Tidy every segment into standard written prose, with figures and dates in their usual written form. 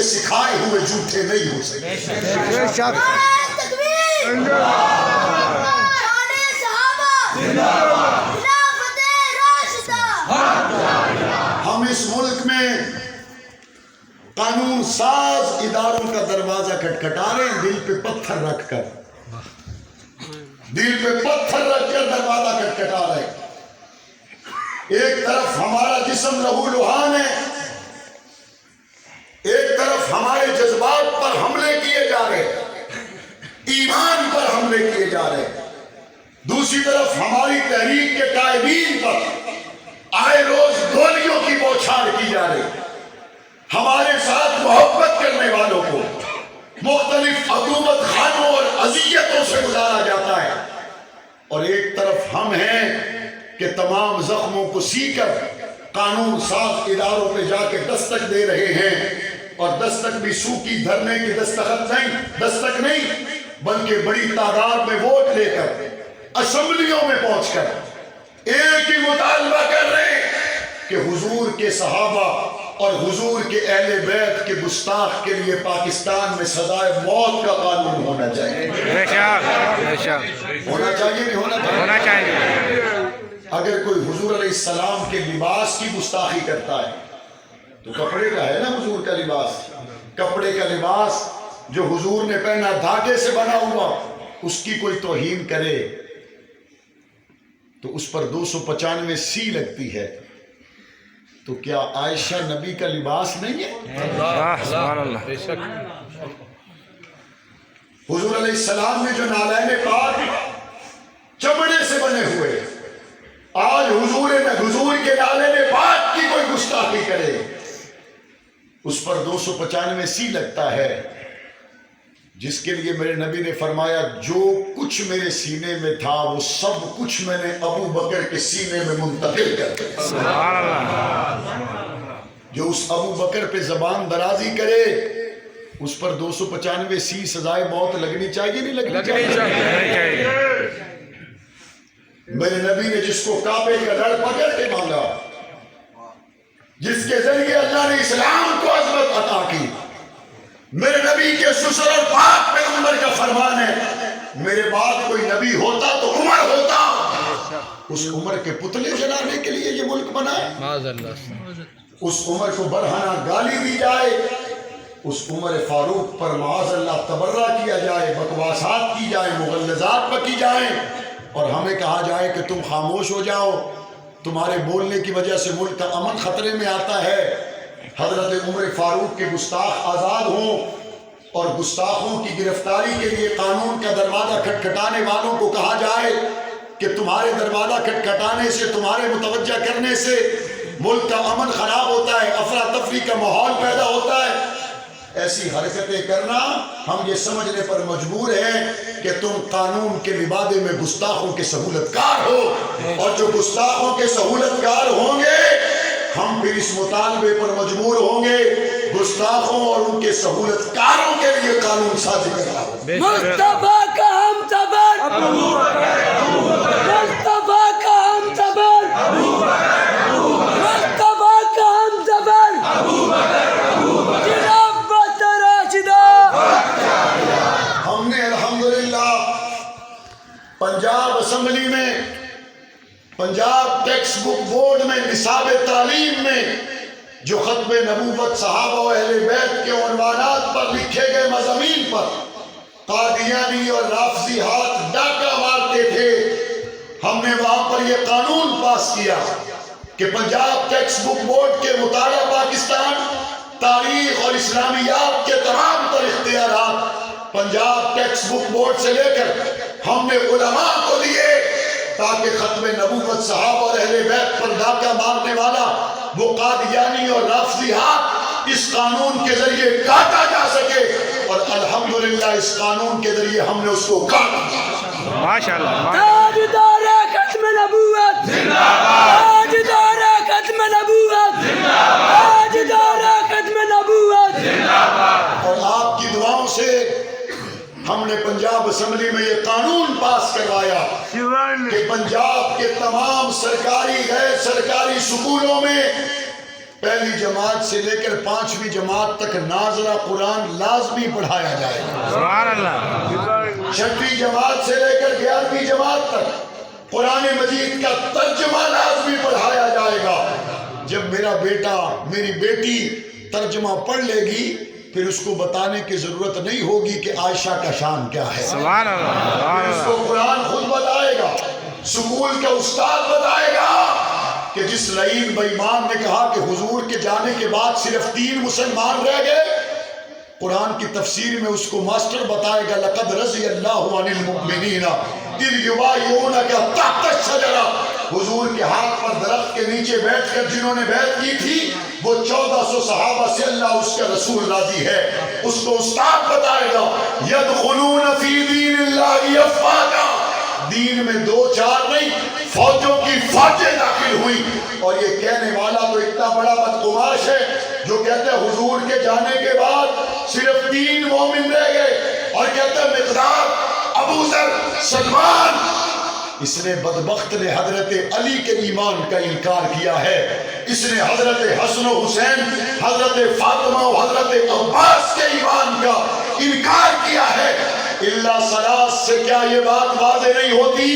کے سکھائے ہوئے جھوٹے نہیں ہو سکتے۔ ہم اس ملک میں قانون ساز اداروں کا دروازہ کھٹکھٹا رہے ہیں، دل پہ پتھر رکھ کر دروازہ کھٹکھٹا رہے ہیں۔ ایک طرف ہمارا جسم لہو لہان ہے، ایک طرف ہمارے جذبات پر حملے کیے جا رہے ہیں، ایمان پر حملے کیے جا رہے ہیں، دوسری طرف ہماری تحریک کے قائدین پر آئے روز گولیوں کی بوچھار کی جا رہی ہے، ہمارے ساتھ محبت کرنے والوں کو مختلف عقوبت خانوں اور اذیتوں سے گزارا جاتا ہے، اور ایک طرف ہم ہیں کہ تمام زخموں کو سی کر قانون ساز اداروں پہ جا کے دستک دے رہے ہیں، اور دستک بھی سوکی دھرنے کی دستک نہیں بلکہ بڑی تعداد میں ووٹ لے کر اسمبلیوں میں پہنچ کر ایک ہی مطالبہ کر رہے ہیں کہ حضور کے صحابہ اور حضور کے اہل بیت کے گستاخ کے لیے پاکستان میں سزائے موت کا قانون ہونا چاہیے۔ ہونا چاہیے نہیں ہونا چاہیے؟ اگر کوئی حضور علیہ السلام کے لباس کی گستاخی کرتا ہے تو کپڑے کا ہے نا حضور کا لباس، کپڑے کا لباس جو حضور نے پہنا دھاگے سے بنا ہوا، اس کی کوئی توہین کرے تو اس پر 295 سی لگتی ہے، تو کیا عائشہ نبی کا لباس نہیں ہے؟ سبحان اللہ۔ حضور علیہ السلام نے جو نالین پاک چمڑے سے بنے ہوئے، آج حضور کے نالین پاک کی کوئی گستاخی کرے اس پر 295 سی لگتا ہے، جس کے لیے میرے نبی نے فرمایا جو کچھ میرے سینے میں تھا وہ سب کچھ میں نے ابو بکر کے سینے میں منتقل کر دیا۔ سبحان اللہ۔ جو اس ابو بکر پہ زبان درازی کرے اس پر 295 سی سزائے موت لگنی چاہیے نہیں لگنی چاہیے؟ میرے نبی نے جس کو کعبے کا لڑ پکڑ کے مانگا، جس کے ذریعے اللہ نے اسلام کو عظمت عطا کی، میرے نبی کے سسر اور پاک پیغمبر کا فرمان ہے میرے بعد کوئی نبی ہوتا تو عمر ہوتا، اس عمر کے پتلے جلانے کے لیے یہ ملک بنا ہے۔ اس عمر کو برہنہ گالی دی جائے، اس عمر فاروق پر معاذ اللہ تبرہ کیا جائے، بکواسات کی جائے، مغلظات بکی جائیں، اور ہمیں کہا جائے کہ تم خاموش ہو جاؤ، تمہارے بولنے کی وجہ سے ملک کا امن خطرے میں آتا ہے۔ حضرت عمر فاروق کے گستاخ آزاد ہوں اور گستاخوں کی گرفتاری کے لیے قانون کا دروازہ کھٹکھٹانے والوں کو کہا جائے کہ تمہارے دروازہ کھٹکھٹانے سے، تمہارے متوجہ کرنے سے ملک کا امن خراب ہوتا ہے، افراتفری کا ماحول پیدا ہوتا ہے۔ ایسی حرکتیں کرنا ہم یہ سمجھنے پر مجبور ہیں کہ تم قانون کے لبادے میں گستاخوں کے سہولت کار ہو، اور جو گستاخوں کے سہولت کار ہوں گے ہم پھر اس مطالبے پر مجبور ہوں گے گستاخوں اور ان کے سہولت کاروں کے لیے قانون سازی کرنا۔ مصطفیٰ کا ہم صبر، مصطفیٰ کا ہم صبر، مصطفیٰ کا ہم صبر، خلافت راشدہ۔ ہم نے الحمدللہ پنجاب اسمبلی میں، پنجاب ٹیکسٹ بک بورڈ میں، نصاب تعلیم میں جو ختم نبوت صحابہ و اہل بیت کے عنوانات پر لکھے گئے مضامین پر قادیانی اور رافضی ہاتھ ڈاکہ مارتے تھے، ہم نے وہاں پر یہ قانون پاس کیا کہ پنجاب ٹیکسٹ بک بورڈ کے مطالعہ پاکستان، تاریخ اور اسلامیات کے تمام تر اختیارات پنجاب ٹیکسٹ بک بورڈ سے لے کر ہم نے علماء کو دیے، تاکہ ختم نبوت صحابہ اور اہل بیت پر ڈاکہ مارنے والا وہ قادیانی اور رافضی ہاتھ اس قانون کے ذریعے کاٹا جا سکے، اور الحمدللہ اس قانون کے ذریعے ہم نے اس کو کاٹا۔ ماشاءاللہ۔ تاجدار ختم نبوت زندہ باد، تاجدار ختم نبوت زندہ باد، تاجدار ختم نبوت زندہ باد۔ اور آپ کی دعاؤں سے ہم نے پنجاب اسمبلی میں یہ قانون پاس کروایا کہ پنجاب کے تمام سرکاری غیر سرکاری سکولوں میں پہلی جماعت سے لے کر 5ویں جماعت تک ناظرہ قرآن لازمی پڑھایا جائے گا. سبحان اللہ. 6ویں جماعت سے لے کر 11ویں جماعت تک قرآن مجید کا ترجمہ لازمی پڑھایا جائے گا. جب میرا بیٹا میری بیٹی ترجمہ پڑھ لے گی پھر اس کو بتانے کی ضرورت نہیں ہوگی کہ عائشہ کا شان کیا ہے. سبحان اللہ. سبحان اس کو اللہ. قرآن خود بتائے گا, سکول کا استاد بتائے گا کہ جس لعین بے ایمان نے کہا کہ حضور کے جانے کے بعد صرف 3 مسلمان رہ گئے, قرآن کی تفسیر میں اس کو ماسٹر بتائے گا لقد رضی اللہ عن المؤمنین اذ یبایعونک تحت الشجرہ. حضور کے ہاتھ پر درخت کے نیچے بیٹھ کر جنہوں نے بیعت کی تھی وہ 1400 صحابہ سے اللہ اس کا رسول راضی ہے. اس کو استاد بتائے گا یدخلون فی دین اللہ افواجا, دین میں 2-4 نہیں فوجوں کی فوجیں داخل ہوئی. اور یہ کہنے والا تو اتنا بڑا بدقماش ہے جو کہتے ہیں حضور کے جانے کے بعد صرف 3 مومن رہ گئے, اور کہتے ہیں مقدار, ابو ذر, سلمان. اس نے بدبخت نے حضرت علی کے ایمان کا انکار کیا ہے. اس نے حضرت حسن و حسین, حضرت فاطمہ و حضرت عباس کے ایمان کا انکار کیا ہے. اللہ سلاس سے کیا یہ بات واضح نہیں ہوتی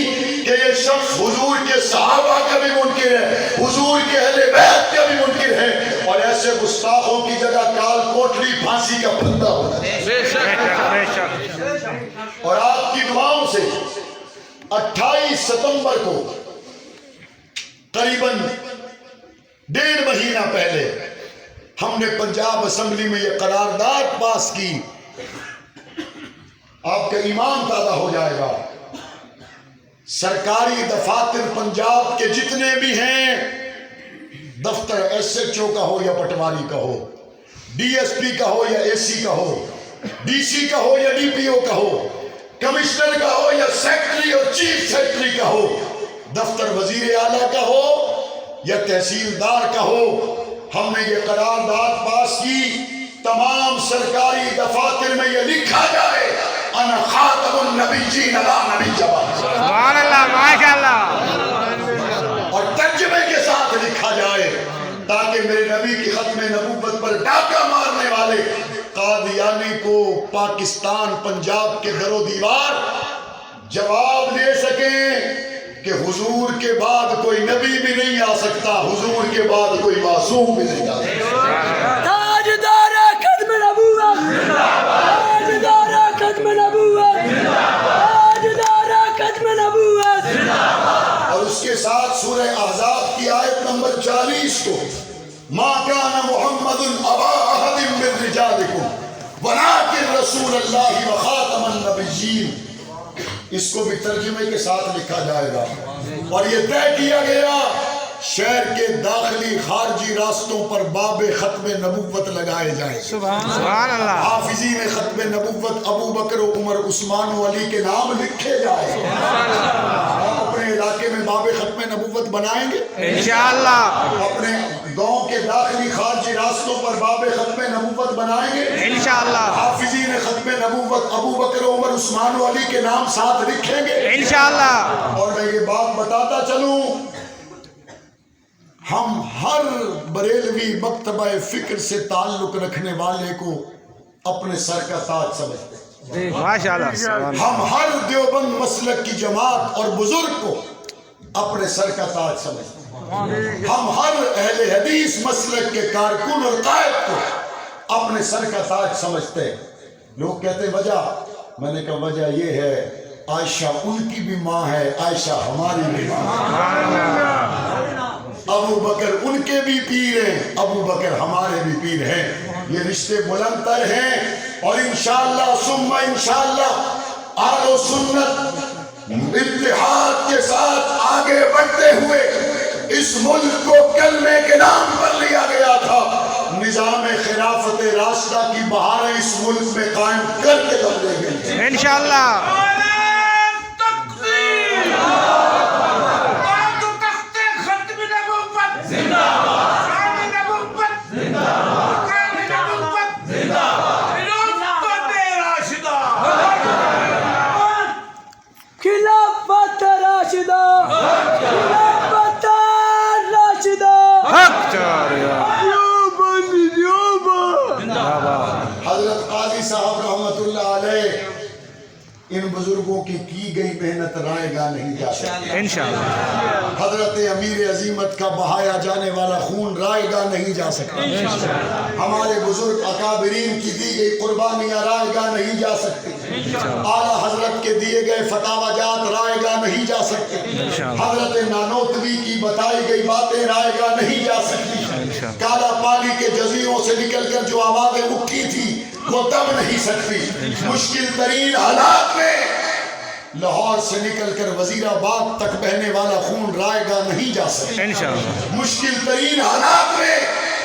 کہ یہ شخص حضور کے صحابہ کا بھی منکر ہے, حضور کے اہل بیت کا بھی منکر ہے, اور ایسے گستاخوں کی جگہ کال کوٹلی پھانسی کا بندہ ہوتا ہے. بے شک. اور آپ کی دعاؤں سے 28 ستمبر کو قریباً 1.5 مہینہ پہلے ہم نے پنجاب اسمبلی میں یہ قرارداد پاس کی. آپ کا ایمان تازہ ہو جائے گا. سرکاری دفاتر پنجاب کے جتنے بھی ہیں, دفتر ایس ایچ او کا ہو یا پٹواری کا ہو, ڈی ایس پی کا ہو یا اے سی کا ہو, ڈی سی کا ہو یا ڈی پی او کا ہو, کمشنر کا ہو یا سیکٹری اور چیف سیکٹری کا ہو, دفتر وزیر اعلیٰ کا ہو یا تحصیلدار کا ہو, ہم نے یہ قرارداد پاس کی تمام سرکاری دفاتر میں یہ لکھا جائے انا خاتم النبیین لا نبی بعد. سبحان اللہ. ماشاء اللہ. اور ترجمے کے ساتھ لکھا جائے تاکہ میرے نبی کی ختم نبوت پر ڈاکہ مارنے والے قادیانی کو پاکستان پنجاب کے در و دیوار جواب دے سکیں کہ حضور کے بعد کوئی نبی بھی نہیں آ سکتا, حضور کے بعد کوئی معصوم بھی نہیں آ سکتا. تاجدار ختم نبوت تاجدار ختم نبوت تاجدار ختم نبوت. اور اس کے ساتھ سورہ احزاب کی آیت نمبر 40 کو ما کان محمد ابا احد من رجالکم ولکن رسول اللہ وخاتم النبیین, اس کو بھی ترجمے کے ساتھ لکھا جائے گا. اور یہ طے کیا گیا شہر کے داخلی خارجی راستوں پر باب ختم نبوت لگائے جائیں. سبحان اللہ. حافظین ختم نبوت ابو بکر و عمر عثمان و علی کے نام لکھے جائیں. آپ اپنے علاقے میں باب ختم نبوت بنائیں گے انشاءاللہ. اپنے گاؤں کے داخلی خارجی راستوں پر باب ختم نبوت بنائیں گے انشاءاللہ. حافظین ختم نبوت ابو بکر و عمر عثمان و علی کے نام ساتھ لکھیں گے انشاءاللہ. اور میں یہ بات بتاتا چلوں, ہم ہر بریلوی مکتبہ فکر سے تعلق رکھنے والے کو اپنے سر کا تاج سمجھتے ہیں. ماشاءاللہ. ہم ہر دیوبند مسلک کی جماعت اور بزرگ کو اپنے سر کا تاج سمجھتے ہیں. ہم ہر اہل حدیث مسلک کے کارکن اور قائد کو اپنے سر کا تاج سمجھتے ہیں. لوگ کہتے ہیں وجہ, میں نے کہا وجہ یہ ہے عائشہ ان کی بھی ماں ہے, عائشہ ہماری بھی ماں ہے. ابو بکر ان کے بھی پیر ہیں, ابو بکر ہمارے بھی پیر ہیں. یہ رشتے بلند تر ہیں. اور انشاءاللہ ثم انشاءاللہ اہل و سنت اتحاد کے ساتھ آگے بڑھتے ہوئے اس ملک کو کلمے کے نام پر لیا گیا تھا. نظام خلافت راشدہ کی بہاریں اس ملک میں قائم کر کے دم دیں گے انشاءاللہ. خلافت راشدہ خلافت راشدہ حق چار. حضرت قاضی صاحب رحمت اللہ علیہ ان بزرگوں کی گئی محنت رائے گاہ نہیں جا سکتی. انشاءاللہ. حضرت امیر عظیمت کا بہایا جانے والا خون رائے گاہ نہیں جا سکتا. ہمارے بزرگ اکابرین کی دی گئی قربانیاں رائے گاہ نہیں جا سکتی. اعلیٰ حضرت کے دیے گئے فتاوی جات رائے گاہ نہیں جا سکتے. حضرت نانوتوی کی بتائی گئی باتیں رائے گاہ نہیں جا سکتی. کالا پانی کے جزیروں سے نکل کر جو آوازیں اٹھی تھی وہ دب نہیں سکتی. مشکل ترین حالات میں لاہور سے نکل کر وزیر آباد تک بہنے والا خون رائے گاہ نہیں جا سکتا. انشاءاللہ. مشکل ترین حالات میں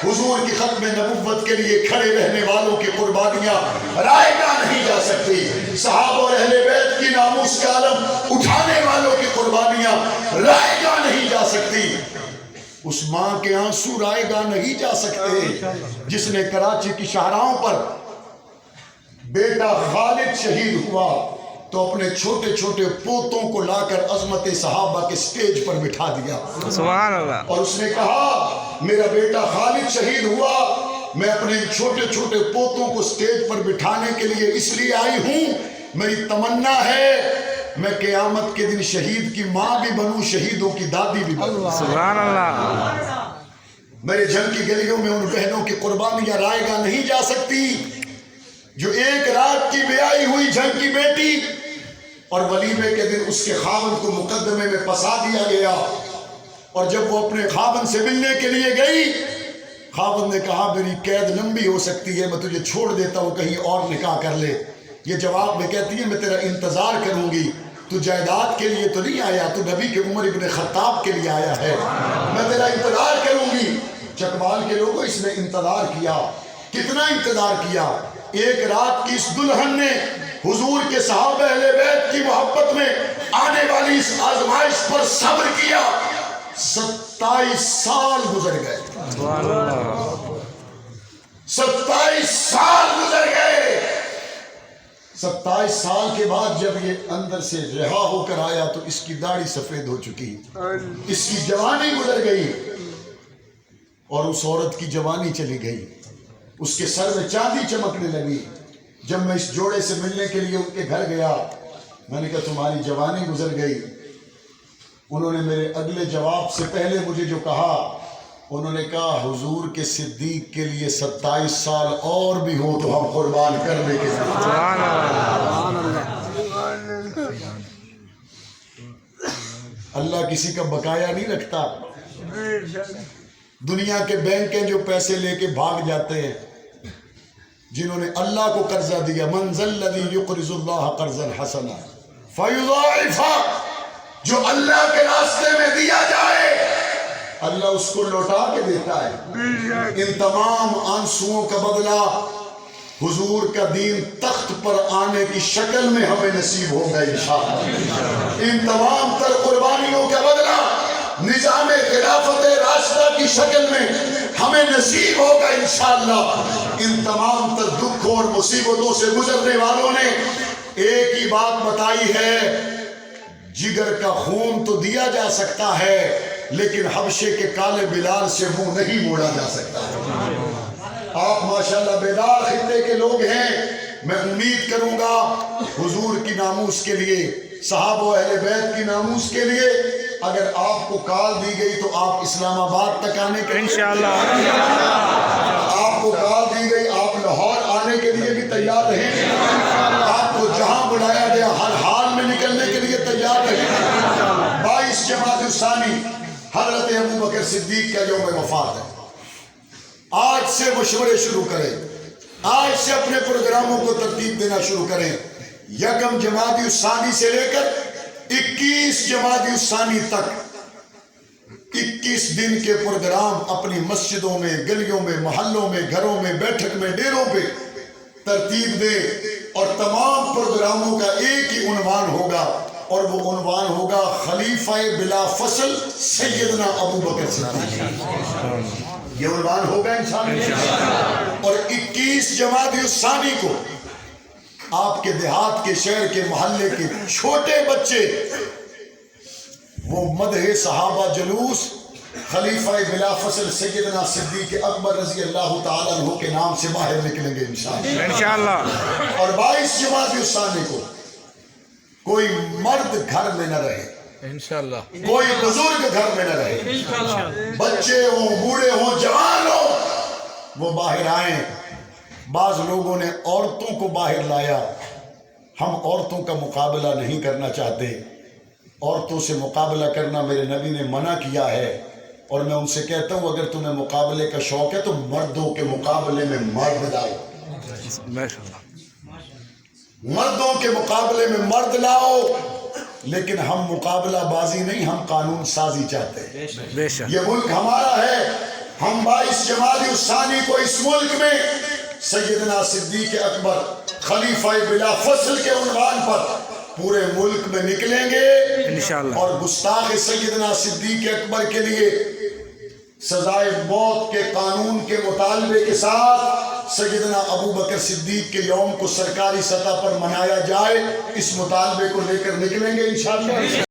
حضور کی ختم نبوت کے لیے کھڑے رہنے والوں کی قربانیاں رائے گاہ نہیں جا سکتی. صحابہ اور اہل بیت کی ناموس کا علم اٹھانے والوں کی قربانیاں رائے گاہ نہیں جا سکتی. اس ماں کے آنسو رائے گاہ نہیں جا سکتے جس نے کراچی کی شاہراہوں پر بیٹا خالد شہید ہوا تو اپنے چھوٹے چھوٹے پوتوں کو لا کر عظمت صحابہ کے سٹیج پر بٹھا دیا. سبحان اللہ. اور اس نے کہا میرا بیٹا خالد شہید ہوا, میں اپنے چھوٹے چھوٹے پوتوں کو سٹیج پر بٹھانے کے لیے اس لیے آئی ہوں, میری تمنا ہے میں قیامت کے دن شہید کی ماں بھی بنوں, شہیدوں کی دادی بھی بنوں. سبحان اللہ. میرے جنگ کی گلیوں میں ان بہنوں کی قربانیاں رائے گاہ نہیں جا سکتی جو ایک رات کی بیائی ہوئی جنگ کی بیٹی اور ولیمے کے دن اس کے خاوند کو مقدمے میں پسا دیا گیا, اور جب وہ اپنے خاوند سے ملنے کے لیے گئی خاوند نے کہا میری قید لمبی ہو سکتی ہے, میں تجھے چھوڑ دیتا ہوں کہیں اور نکاح کر لے. یہ جواب میں کہتی ہے میں تیرا انتظار کروں گی, تو جائیداد کے لیے تو نہیں آیا, تو نبی کے عمر ابن خطاب کے لیے آیا ہے, میں تیرا انتظار کروں گی. چکوال کے لوگوں اس نے انتظار کیا, کتنا انتظار کیا. ایک رات کی اس دلہن نے حضور کے صحابہ اہل بیت کی محبت میں آنے والی اس آزمائش پر صبر کیا. 27 سال گزر گئے, 27 سال گزر گئے. 27 سال کے بعد جب یہ اندر سے رہا ہو کر آیا تو اس کی داڑھی سفید ہو چکی, اس کی جوانی گزر گئی اور اس عورت کی جوانی چلی گئی, اس کے سر میں چاندی چمکنے لگی. جب میں اس جوڑے سے ملنے کے لیے ان کے گھر گیا میں نے کہا تمہاری جوانی گزر گئی. انہوں نے میرے اگلے جواب سے پہلے مجھے جو کہا, انہوں نے کہا حضور کے صدیق کے لیے 27 سال اور بھی ہو تو ہم قربان کر دیں گے. اللہ کسی کا بقایا نہیں رکھتا. دنیا کے بینک ہیں جو پیسے لے کے بھاگ جاتے ہیں, جنہوں نے اللہ کو قرضہ دیا, من ذا الذی یقرض اللہ قرضا حسنا فیضاعفہ, جو اللہ کے راستے میں دیا جائے اللہ اس کو لوٹا کے دیتا ہے. ان تمام آنسوؤں کا بدلہ حضور کا دین تخت پر آنے کی شکل میں ہمیں نصیب ہوگا انشاءاللہ. ان تمام تر قربانیوں کا بدلہ نظام خلافت راشدہ کی شکل میں ہمیں نصیب ہوگا انشاءاللہ. ان تمام تر دکھوں اور مصیبتوں سے گزرنے والوں نے ایک ہی بات بتائی ہے, جگر کا خون تو دیا جا سکتا ہے لیکن حبشے کے کالے بلال سے منہ نہیں موڑا جا سکتا. آپ ماشاءاللہ بیدار خطے کے لوگ ہیں, میں امید کروں گا حضور کی ناموس کے لیے, صحابہ و اہل بیت کی ناموس کے لیے اگر آپ کو کال دی گئی تو آپ اسلام آباد تک آنے کے انشاءاللہ. آپ کو کال دی گئی آپ لاہور آنے کے لیے بھی تیار رہیں, آپ کو جہاں بلایا گیا ہر حال میں نکلنے کے لیے تیار رہیں. 22 جمادی الثانی حضرت ابو بکر صدیق کا یوم وفات ہے. آج سے مشورے شروع کریں, آج سے اپنے پروگراموں کو ترتیب دینا شروع کریں. 1 جمادی الثانی سے لے کر 21 جمادی الثانی تک 21 دن کے پروگرام اپنی مسجدوں میں, گلیوں میں, محلوں میں, گھروں میں, بیٹھک میں, ڈیروں پہ ترتیب دے, اور تمام پروگراموں کا ایک ہی عنوان ہوگا, اور وہ عنوان ہوگا خلیفہ بلا فصل سیدنا ابو بکر صدیق. یہ عنوان ہوگا انشاءاللہ. اور 21 جمادی الثانی کو آپ کے دیہات کے, شہر کے, محلے کے چھوٹے بچے وہ مدح صحابہ جلوس خلیفہ بلا فصل سیدنا صدیق اکبر رضی اللہ تعالیٰ عنہ کے نام سے باہر نکلیں گے انشاءاللہ۔ انشاءاللہ۔ اور 22 جمادی الثانی کو کوئی مرد گھر میں نہ رہے، انشاءاللہ۔ کوئی بزرگ گھر میں نہ رہے، بچے ہوں، بوڑھے ہوں، جوان ہوں، وہ باہر آئیں۔ بعض لوگوں نے عورتوں کو باہر لایا، ہم عورتوں کا مقابلہ نہیں کرنا چاہتے، عورتوں سے مقابلہ کرنا میرے نبی نے منع کیا ہے، اور میں ان سے کہتا ہوں اگر تمہیں مقابلے کا شوق ہے تو مردوں کے مقابلے میں مرد لاؤ، مردوں کے مقابلے میں مرد لاؤ، لیکن ہم مقابلہ بازی نہیں، ہم قانون سازی چاہتے ہیں۔ بے شک۔ یہ ملک ہمارا ہے، ہم 22 جمادی الثانی کو اس ملک میں سیدنا صدیق اکبر خلیفہ بلا فصل کے عنوان پر پورے ملک میں نکلیں گے انشاءاللہ۔ اور گستاخ سیدنا صدیق اکبر کے لیے سزائے موت کے قانون کے مطالبے کے ساتھ سیدنا ابو بکر صدیق کے یوم کو سرکاری سطح پر منایا جائے، اس مطالبے کو لے کر نکلیں گے انشاءاللہ۔